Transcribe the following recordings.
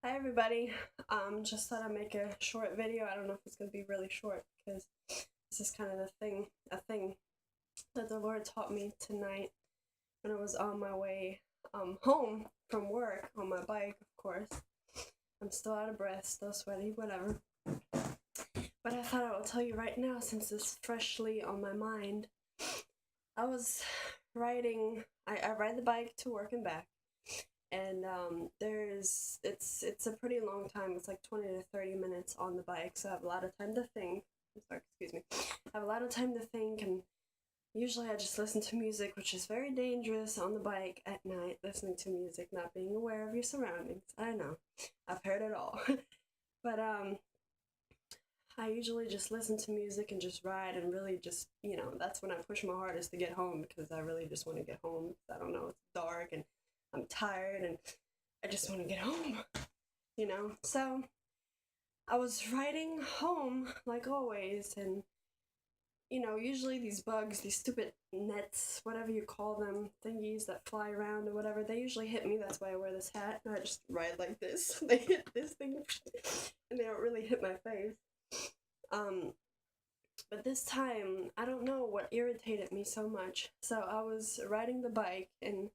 Hi everybody. Just thought I'd make a short video. I don't know if it's gonna be really short because this is kind of a thing that the Lord taught me tonight when I was on my way home from work on my bike, of course. I'm still out of breath, still sweaty, whatever. But I thought I would tell you right now since it's freshly on my mind. I was riding. I ride the bike to work and back, and it's a pretty long time. It's like 20 to 30 minutes on the bike, so I have a lot of time to think. I'm sorry, excuse me. I have a lot of time to think, and usually I just listen to music, which is very dangerous on the bike at night. Listening to music, not being aware of your surroundings. I know, I've heard it all. But I usually just listen to music and just ride and really just, that's when I push my hardest to get home because I really just want to get home. I don't know, it's dark and I'm tired and I just want to get home. So I was riding home like always, and usually these bugs, these stupid nets, whatever you call them, thingies that fly around or whatever, they usually hit me. That's why I wear this hat. And I just ride like this. They hit this thing and they don't really hit my face. Um, but this time, I don't know what irritated me so much. So I was riding the bike, and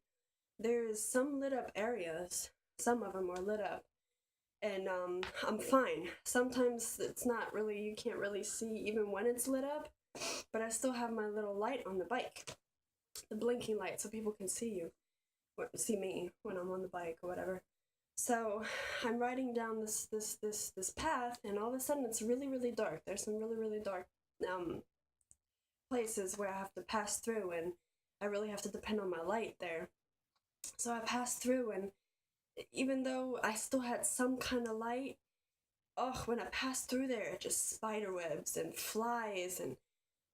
there's some lit up areas. Some of them are lit up, and I'm fine. Sometimes it's not really, you can't really see even when it's lit up, but I still have my little light on the bike, the blinking light, so people can see see me when I'm on the bike or whatever. So I'm riding down this path, and all of a sudden it's really really dark. There's some really dark places where I have to pass through, and I really have to depend on my light there. So I passed through, and even though I still had some kind of light, oh, when I passed through there, just spider webs and flies and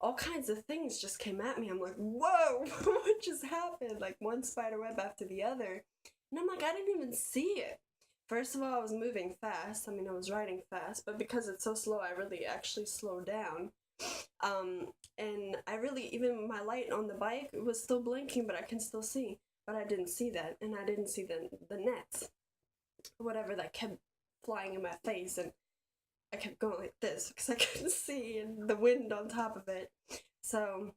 all kinds of things just came at me. I'm like, whoa, what just happened? Like one spider web after the other. And I'm like, I didn't even see it. First of all, I was moving fast. I mean, I was riding fast, but because it's so slow, I really actually slowed down. And I really, even my light on the bike was still blinking, but I can still see. But I didn't see that, and I didn't see the nets, whatever that kept flying in my face, and I kept going like this because I couldn't see, and the wind on top of it. So,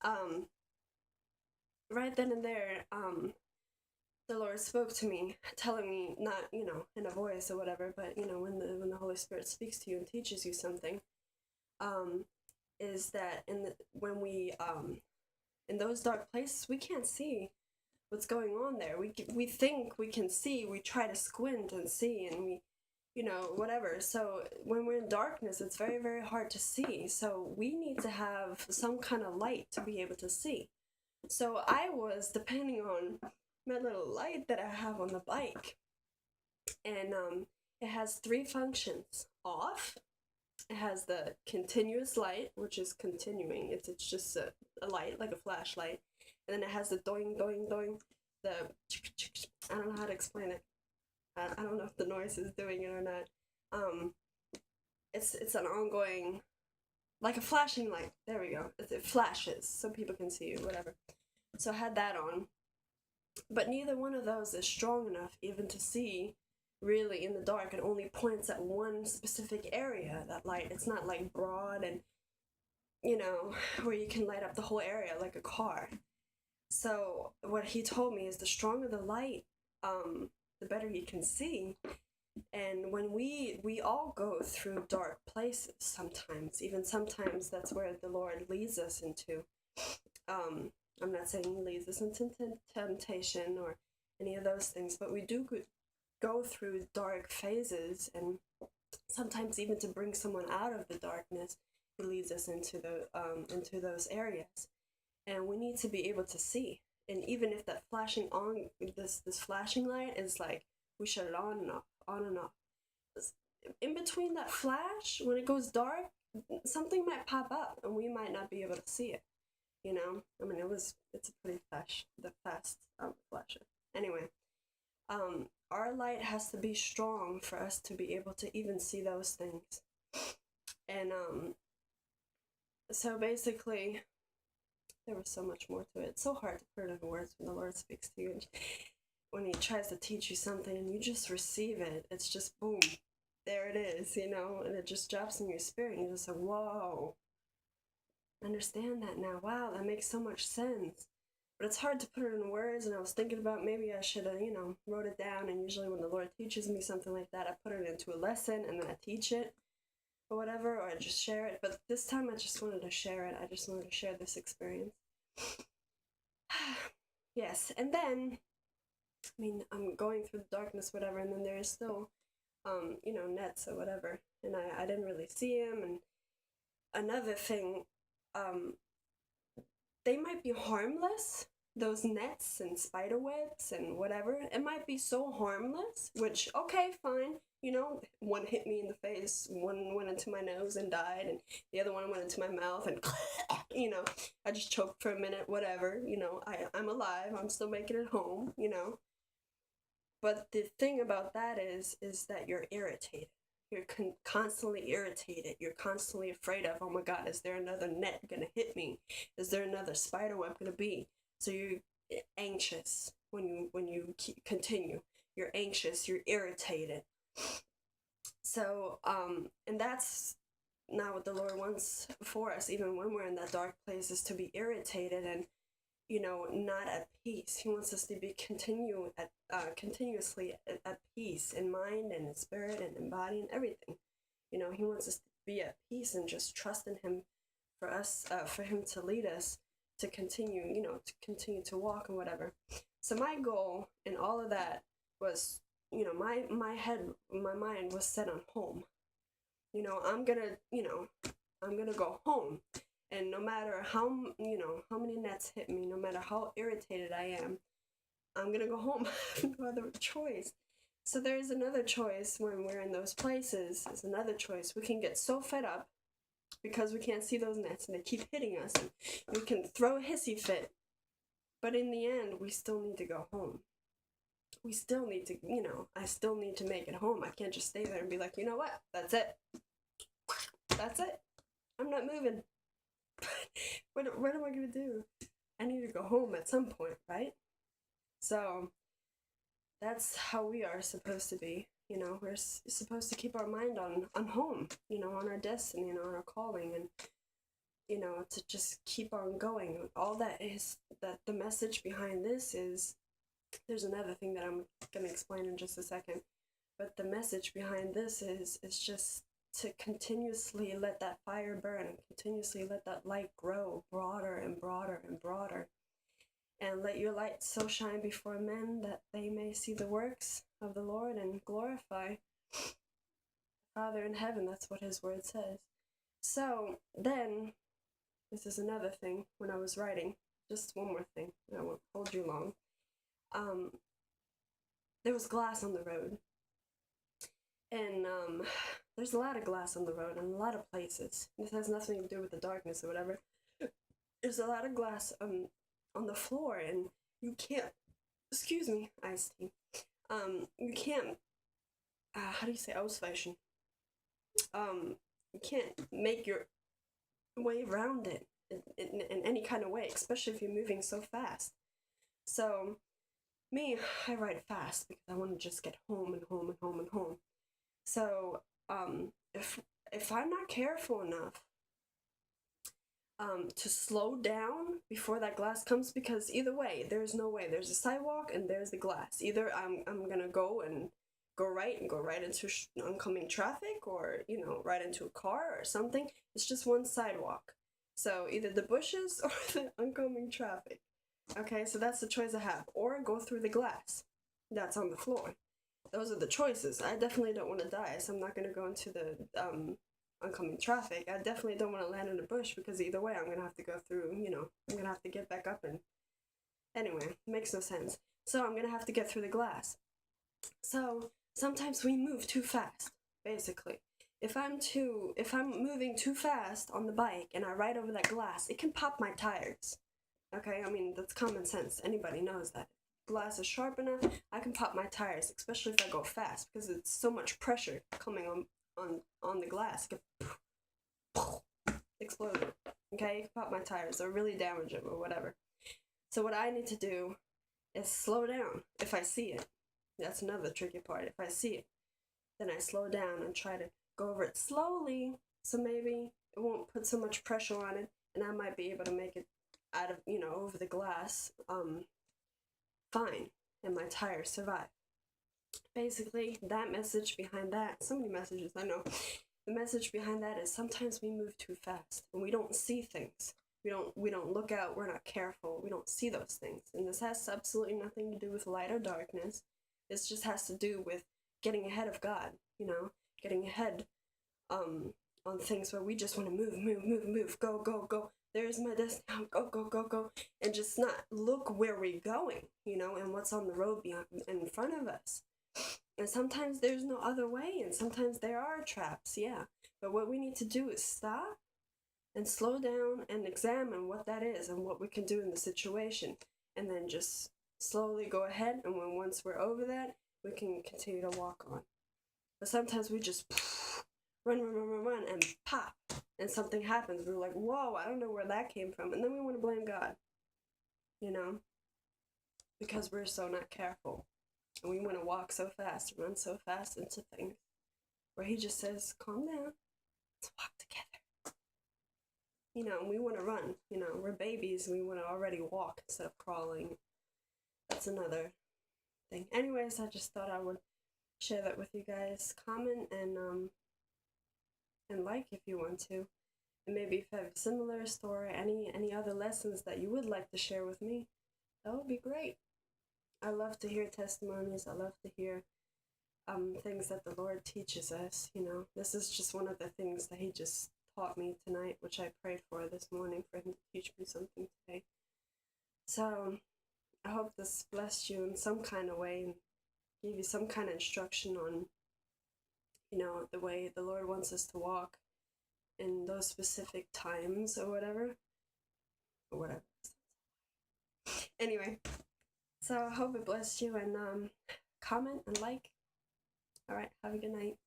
um, right then and there, the Lord spoke to me, telling me not, in a voice or whatever, but when the Holy Spirit speaks to you and teaches you something, is that when we in those dark places we can't see what's going on there. We think we can see. We try to squint and see, and we whatever. So when we're in darkness, it's very, very hard to see. So we need to have some kind of light to be able to see. So I was depending on my little light that I have on the bike. And it has three functions. Off, it has the continuous light, which is continuing. It's just a light, like a flashlight. And then it has the doing, doing, doing, the I don't know how to explain it. I don't know if the noise is doing it or not. It's an ongoing, like a flashing light. There we go. It flashes so people can see you, whatever. So I had that on, but neither one of those is strong enough even to see really in the dark. It only points at one specific area. That light. It's not like broad and where you can light up the whole area like a car. So what he told me is the stronger the light, the better you can see. And when we all go through dark places sometimes, even sometimes that's where the Lord leads us into. I'm not saying he leads us into temptation or any of those things, but we do go through dark phases, and sometimes even to bring someone out of the darkness, he leads us into into those areas, and we need to be able to see. And even if that flashing on this flashing light is like, we shut it on and off, on and off. In between that flash, when it goes dark, something might pop up and we might not be able to see it. I mean, it's a pretty fast flasher. Anyway, our light has to be strong for us to be able to even see those things. And so basically, there was so much more to it. It's so hard to put it in words when the Lord speaks to you. when he tries to teach you something and you just receive it, it's just boom, there it is, you know, and it just drops in your spirit and you're just like, whoa, I understand that now. Wow, that makes so much sense. But it's hard to put it in words, and I was thinking about maybe I should have, wrote it down, and usually when the Lord teaches me something like that, I put it into a lesson and then I teach it or whatever, or I just share it. But this time I just wanted to share it. I just wanted to share this experience. Yes, and then, I mean, I'm going through the darkness, whatever, and then there is still, nets or whatever, and I didn't really see him. And another thing, they might be harmless, those nets and spider webs and whatever. It might be so harmless, which, okay, fine. One hit me in the face, one went into my nose and died, and the other one went into my mouth and, I just choked for a minute, whatever. I'm alive, I'm still making it home, But the thing about that is that you're irritated. You're constantly irritated. You're constantly afraid of, oh my God, is there another net gonna hit me? Is there another spider web gonna be? So you're anxious when you continue. You're anxious. You're irritated. So and that's not what the Lord wants for us. Even when we're in that dark place, is to be irritated and not at peace. He wants us to be continuously at peace in mind and in spirit and in body and everything. He wants us to be at peace and just trust in him for him to lead us to continue to walk and whatever. So my goal in all of that was, my mind was set on home. I'm gonna go home. And no matter how many nets hit me, no matter how irritated I am, I'm gonna go home. I have no other choice. So there's another choice when we're in those places. There's another choice. We can get so fed up because we can't see those nets and they keep hitting us. And we can throw a hissy fit. But in the end, we still need to go home. We still need to, I still need to make it home. I can't just stay there and be like, you know what? That's it. That's it. I'm not moving. What am I gonna do? I need to go home at some point, right? So that's how we are supposed to be. We're supposed to keep our mind on home, on our destiny and on our calling, and to just keep on going. All that is that the message behind this is. There's another thing that I'm gonna explain in just a second, but the message behind this is just to continuously let that fire burn and continuously let that light grow broader and broader and broader. And let your light so shine before men that they may see the works of the Lord and glorify Father in heaven. That's what his word says. So then, this is another thing when I was writing, just one more thing, I won't hold you long. There was glass on the road. And there's a lot of glass on the road in a lot of places. This has nothing to do with the darkness or whatever. There's a lot of glass on the floor, and you can't, excuse me, iced tea. You can't, how do you say ausweichen? You can't make your way around it in any kind of way, especially if you're moving so fast. So, me, I ride fast because I want to just get home and home and home and home. So, if I'm not careful enough to slow down before that glass comes, because either way, there's no way. There's a sidewalk and there's the glass. Either I'm gonna go right into oncoming traffic, or right into a car or something. It's just one sidewalk. So either the bushes or the oncoming traffic. Okay, so that's the choice I have. Or go through the glass that's on the floor. Those are the choices. I definitely don't want to die, so I'm not going to go into the oncoming traffic. I definitely don't want to land in a bush, because either way I'm going to have to go through, I'm going to have to get back up and... Anyway, it makes no sense. So I'm going to have to get through the glass. So sometimes we move too fast, basically. If I'm moving too fast on the bike and I ride over that glass, it can pop my tires. Okay, I mean, that's common sense. Anybody knows that. Glass is sharp enough, I can pop my tires, especially if I go fast, because it's so much pressure coming on the glass. It can explode it. Okay, you can pop my tires or really damage them or whatever. So what I need to do is slow down if I see it. That's another tricky part. If I see it, then I slow down and try to go over it slowly, so maybe it won't put so much pressure on it, and I might be able to make it out of, over the glass, fine, and my tires survive. Basically, that message behind that, so many messages, I know. The message behind that is sometimes we move too fast and we don't see things. We don't look out, we're not careful, we don't see those things. And this has absolutely nothing to do with light or darkness. This just has to do with getting ahead of God, getting ahead on things where we just want to move, go, go, go. There's my destiny, go, go, go, go. And just not look where we're going, and what's on the road beyond, in front of us. And sometimes there's no other way, and sometimes there are traps, yeah. But what we need to do is stop and slow down and examine what that is and what we can do in the situation. And then just slowly go ahead, and once we're over that, we can continue to walk on. But sometimes we just run, and pop, and something happens. We're like, whoa, I don't know where that came from. And then we want to blame God, because we're so not careful. And we want to walk so fast, run so fast into things where he just says, calm down, let's walk together. And we want to run, we're babies, and we want to already walk instead of crawling. That's another thing. Anyways, I just thought I would share that with you guys. Comment and like if you want to. And maybe if you have a similar story, any other lessons that you would like to share with me, that would be great. I love to hear testimonies. I love to hear things that the Lord teaches us. This is just one of the things that he just taught me tonight, which I prayed for this morning for him to teach me something today. So I hope this blessed you in some kind of way and gave you some kind of instruction on, the way the Lord wants us to walk in those specific times or whatever. Anyway, so I hope it blessed you, and comment and like. All right, have a good night.